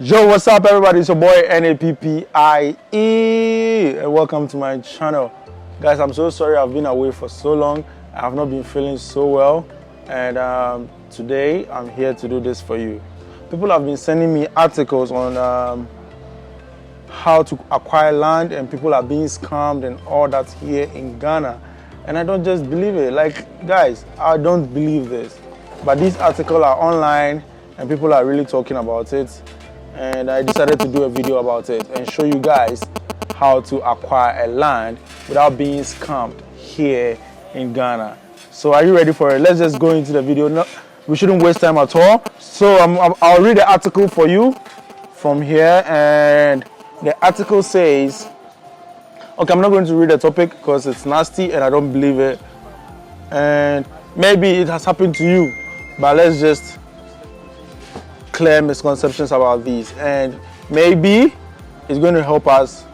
Yo, what's up everybody? It's your boy nappie, and welcome to my channel. Guys, I'm so sorry I've been away for so long. I have not been feeling so well, and today I'm here to do this for you. People have been sending me articles on how to acquire land, and people are being scammed and all that here in Ghana, and I don't just believe it. Like, guys, I don't believe this, but these articles are online and people are really talking about it. And I decided to do a video about it and show you guys how to acquire a land without being scammed here in Ghana. So are you ready for it? Let's just go into the video. No, we shouldn't waste time at all. So I'll read the article for you from here, and the article says, okay, I'm not going to read the topic because it's nasty and I don't believe it, and maybe it has happened to you, but let's just clear misconceptions about these, and maybe it's going to help us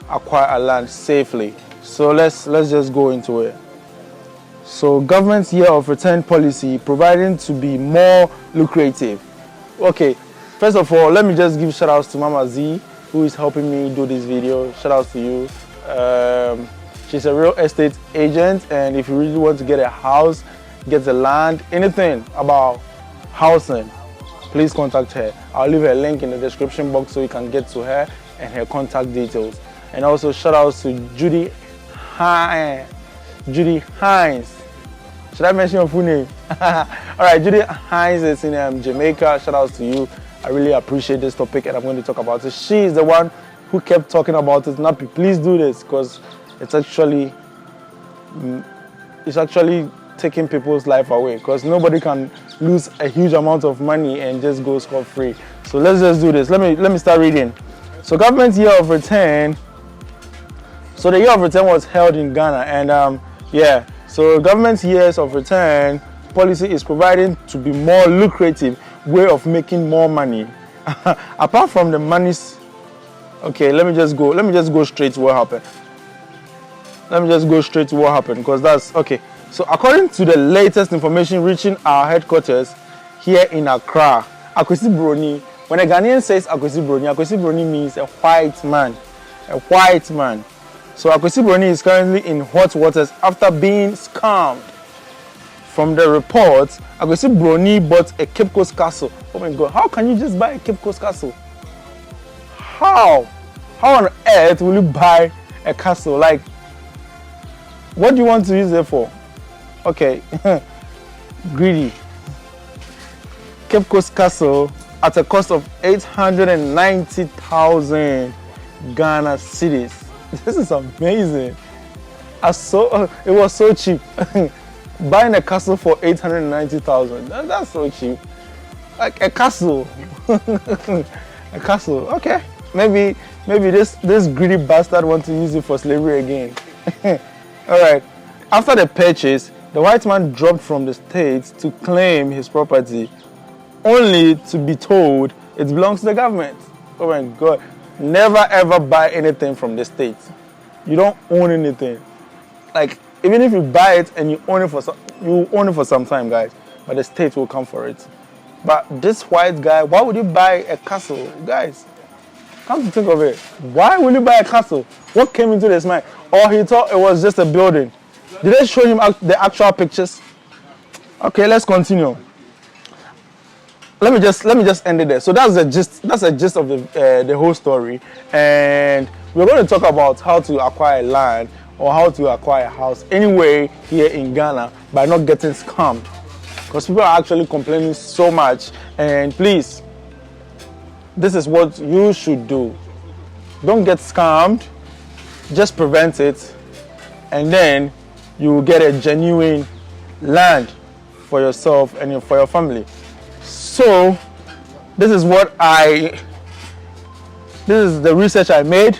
acquire a land safely. So let's just go into it. So, government's year of return policy providing to be more lucrative. Okay, first of all, let me just give shout outs to Mama Z, who is helping me do this video. Shout outs to you. She's a real estate agent, and if you really want to get a house, get a land, anything about housing, please contact her. I'll leave her link in the description box so you can get to her and her contact details. And also shout outs to Judy Hines. Should I mention your full name? Alright, Judy Hines is in Jamaica. Shout outs to you. I really appreciate this topic and I'm going to talk about it. She is the one who kept talking about it. Nappie, please do this, because it's actually taking people's life away, because nobody can lose a huge amount of money and just go scot-free. So let's just do this. Let me start reading. So, government's year of return. So the year of return was held in Ghana, and so government's years of return policy is providing to be more lucrative way of making more money. Apart from the monies. Okay, let me just go straight to what happened. Because that's okay. So, according to the latest information reaching our headquarters here in Accra, Akwesi Broni, when a Ghanaian says Akwesi Broni means a white man. A white man. So, Akwesi Broni is currently in hot waters after being scammed. From the reports, Akwesi Broni bought a Cape Coast castle. Oh my God, how can you just buy a Cape Coast castle? How on earth will you buy a castle? Like, what do you want to use it for? Okay, greedy. Cape Coast Castle at a cost of 890,000 Ghana cedis. This is amazing. It was so cheap. Buying a castle for 890,000. That's so cheap. Like a castle. A castle. Okay. Maybe this greedy bastard wants to use it for slavery again. All right. After the purchase, the white man dropped from the States to claim his property, only to be told it belongs to the government. Oh my God. Never ever buy anything from the States. You don't own anything. Like, even if you buy it and you own it for some time, guys, but the state will come for it. But this white guy, why would you buy a castle? Guys, come to think of it, why will you buy a castle? What came into his mind? Or he thought it was just a building. Did they show him the actual pictures? Okay, let's continue. Let me just end it there. So that's the gist of the whole story, and we're going to talk about how to acquire land or how to acquire a house anyway here in Ghana by not getting scammed, because people are actually complaining so much. And please, this is what you should do. Don't get scammed. Just prevent it, and then you will get a genuine land for yourself and for your family. So this is the research I made,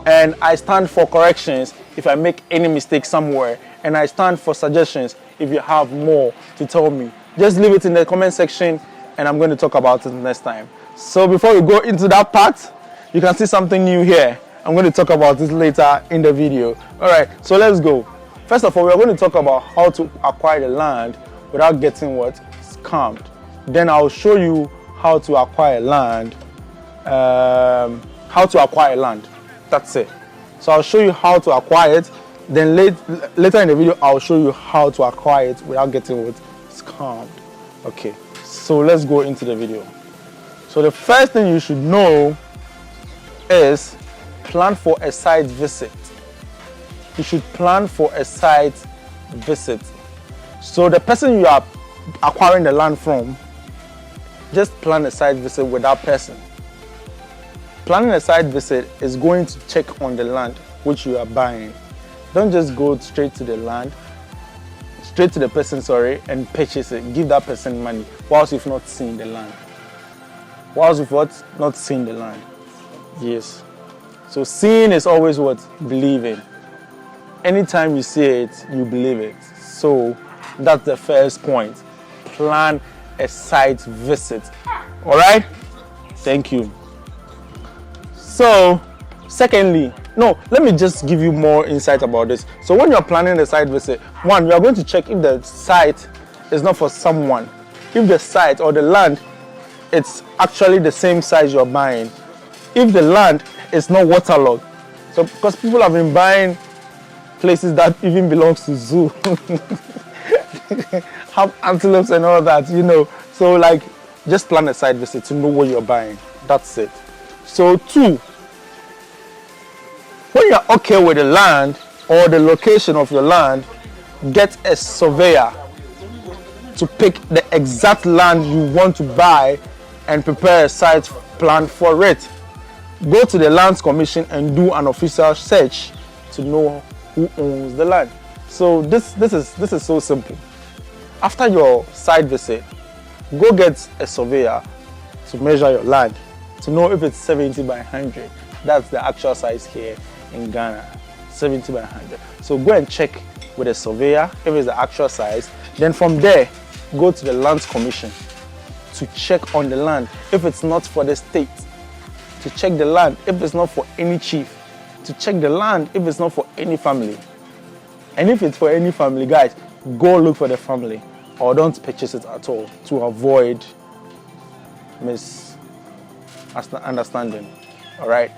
and I stand for corrections if I make any mistake somewhere, and I stand for suggestions if you have more to tell me. Just leave it in the comment section and I'm going to talk about it next time. So before we go into that part, you can see something new here. I'm going to talk about this later in the video. Alright, so let's go. First of all, we're going to talk about how to acquire the land without getting scammed. Then I'll show you how to acquire land how to acquire land. That's it. So I'll show you how to acquire it. Then later in the video, I'll show you how to acquire it without getting scammed. Okay, so let's go into the video. So the first thing you should know is plan for a site visit. You should plan for a site visit. So the person you are acquiring the land from, just plan a site visit with that person. Planning a site visit is going to check on the land which you are buying. Don't just go straight to the land, straight to the person, and purchase it. Give that person money whilst you've not seen the land. Whilst you've not seen the land. Yes. So seeing is always what? Believing. Anytime you see it, you believe it. So that's the first point. Plan a site visit. All right? Thank you. So, secondly, let me just give you more insight about this. So when you're planning the site visit, one, you are going to check if the site is not for someone. If the site or the land, it's actually the same size you're buying. If the land is not waterlogged. So because people have been buying places that even belongs to zoo. Have antelopes and all that, So like, just plan a site visit to know what you're buying. That's it. So 2, when you're okay with the land or the location of your land, get a surveyor to pick the exact land you want to buy and prepare a site plan for it. Go to the Lands Commission and do an official search to know who owns the land. So this is so simple. After your site visit, go get a surveyor to measure your land to know if it's 70 by 100. That's the actual size here in Ghana, 70 by 100. So go and check with a surveyor if it's the actual size. Then from there, go to the Lands Commission to check on the land if it's not for the state, to check the land if it's not for any chief, to check the land if it's not for any family. And if it's for any family, guys, go look for the family or don't purchase it at all to avoid misunderstanding. All right,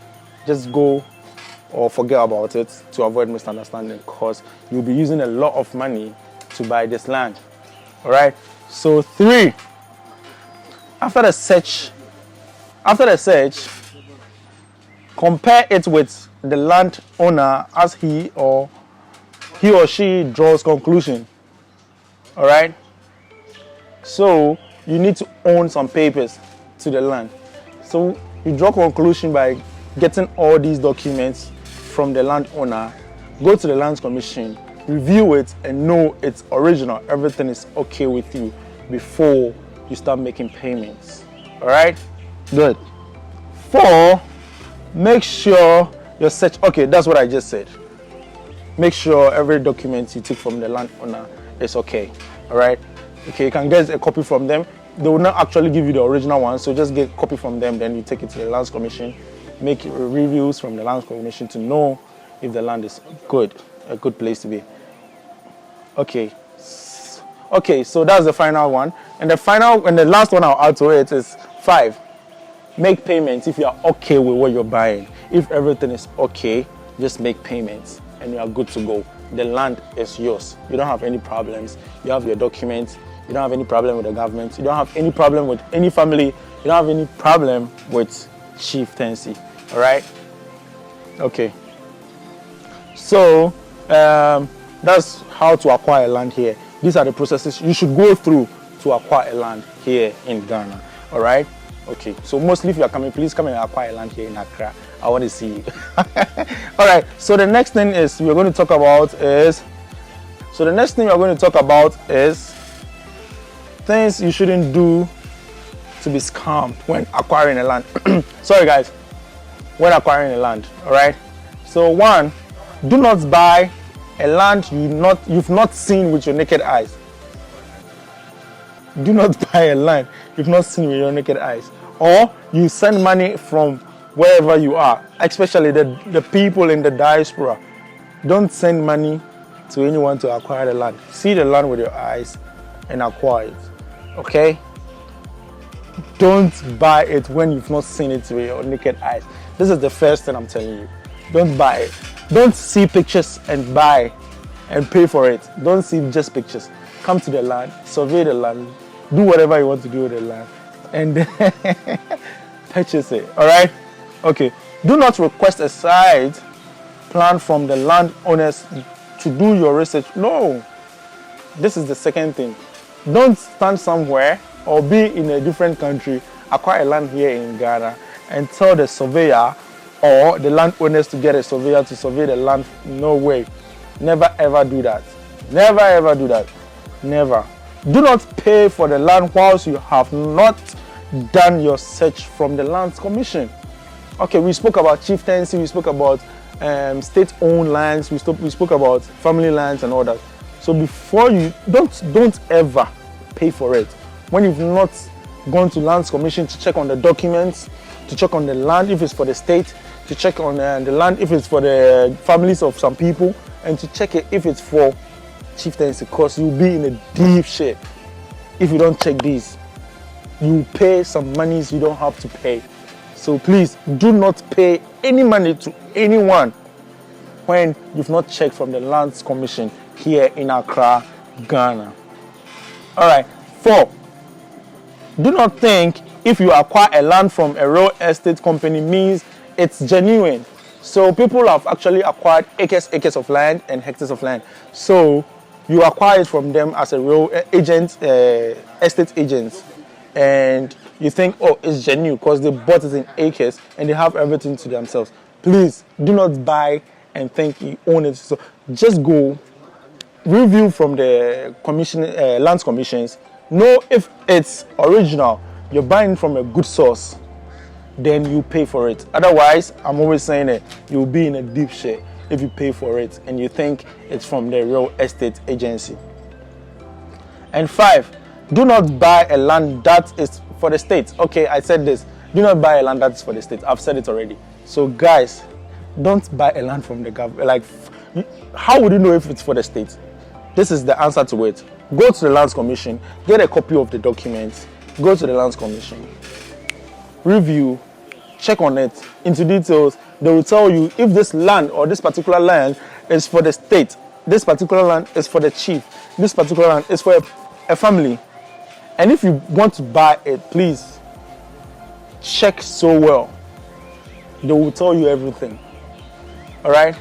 just go or forget about it to avoid misunderstanding, because you'll be using a lot of money to buy this land. All right, so 3, after the search, compare it with the landowner as he or she draws conclusion. All right, so you need to own some papers to the land. So you draw conclusion by getting all these documents from the landowner. Go to the Lands Commission, review it, and know it's original. Everything is okay with you before you start making payments. All right, good. 4, make sure your search. Okay, that's what I just said. Make sure every document you take from the landowner is okay. All right. Okay, you can get a copy from them. They will not actually give you the original one, so just get a copy from them. Then you take it to the Lands Commission, make reviews from the Lands Commission to know if the land is good, a good place to be. Okay. Okay, so that's the final one. And the last one I'll add to it is 5. Make payments if you are okay with what you're buying. If everything is okay, just make payments and you are good to go. The land is yours. You don't have any problems. You have your documents. You don't have any problem with the government. You don't have any problem with any family. You don't have any problem with chieftaincy. All right? Okay. So that's how to acquire land here. These are the processes you should go through to acquire land here in Ghana. All right? Okay. So mostly if you are coming, please come and acquire land here in Accra. I want to see you. All right. So the next thing we're going to talk about is things you shouldn't do to be scammed when acquiring a land. Sorry guys, when acquiring a land. All right. So 1, do not buy a land you've not seen with your naked eyes. Do not buy a land you've not seen with your naked eyes. Or you send money from wherever you are, especially the people in the diaspora. Don't send money to anyone to acquire the land. See the land with your eyes and acquire it. Okay? don't buy it when you've not seen it with your naked eyes. This is the first thing I'm telling you. Don't buy it. Don't see pictures and buy and pay for it. Don't see just pictures. Come to the land, survey the land, do whatever you want to do with the land, and purchase it. All right? Okay. Do not request a site plan from the landowners to do your research. No. This is the second thing. Don't stand somewhere or be in a different country, acquire a land here in Ghana, and tell the surveyor or the landowners to get a surveyor to survey the land. No way. Never ever do that. Never ever do that. Never. Do not pay for the land whilst you have not done your search from the Lands Commission. Okay, we spoke about chieftaincy, we spoke about state-owned lands, we spoke about family lands and all that. So before you don't ever pay for it when you've not gone to Lands Commission to check on the documents, to check on the land if it's for the state, to check on the land if it's for the families of some people, and to check it if it's for chieftaincy, because you'll be in a deep shit if you don't check these. You pay some monies you don't have to pay. So please do not pay any money to anyone when you've not checked from the Lands Commission here in Accra, Ghana. All right. 4. Do not think if you acquire a land from a real estate company means it's genuine. So people have actually acquired acres of land and hectares of land. So you acquire it from them as a real agent, estate agent, and you think, oh, it's genuine because they bought it in acres and they have everything to themselves. Please do not buy and think you own it. So just go review from the commission, Lands Commissions. Know if it's original. You're buying from a good source, then you pay for it. Otherwise, I'm always saying it, you'll be in a deep shit if you pay for it and you think it's from the real estate agency. And 5, do not buy a land that is for the state. Okay, I said this. Do not buy a land that is for the state. I've said it already. So guys, don't buy a land from the government. Like, how would you know if it's for the state? This is the answer to it. Go to the Lands Commission, get a copy of the documents, go to the Lands Commission, review, check on it into details. They will tell you if this land or this particular land is for the state, this particular land is for the chief, this particular land is for a family. And if you want to buy it, please check so well. They will tell you everything. All right?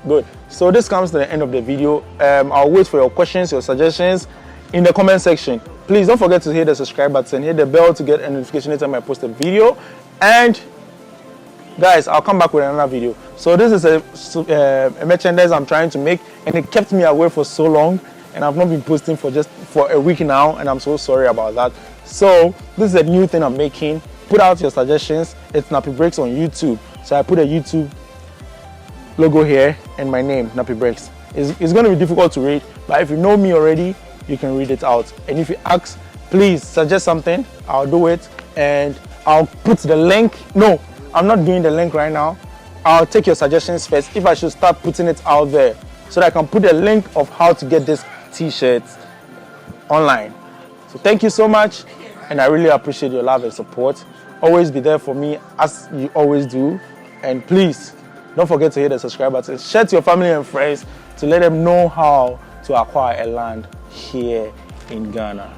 Good. So this comes to the end of the video. I'll wait for your questions, your suggestions in the comment section. Please don't forget to hit the subscribe button, hit the bell to get a notification anytime I post a video. And guys, I'll come back with another video. So this is a merchandise I'm trying to make, and it kept me away for so long, and I've not been posting for a week now, and I'm so sorry about that. So this is a new thing I'm making. Put out your suggestions. It's nappiebriggs on YouTube. So I put a YouTube logo here and my name, nappiebriggs. It's going to be difficult to read, but if you know me already, you can read it out. And if you ask, please suggest something, I'll do it, and I'll put the link. No, I'm not doing the link right now. I'll take your suggestions first if I should start putting it out there, so that I can put a link of how to get this t-shirt online. So thank you so much, and I really appreciate your love and support. Always be there for me as you always do, and please don't forget to hit the subscribe button. Share to your family and friends to let them know how to acquire a land here in Ghana.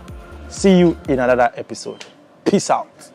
See you in another episode. Peace out.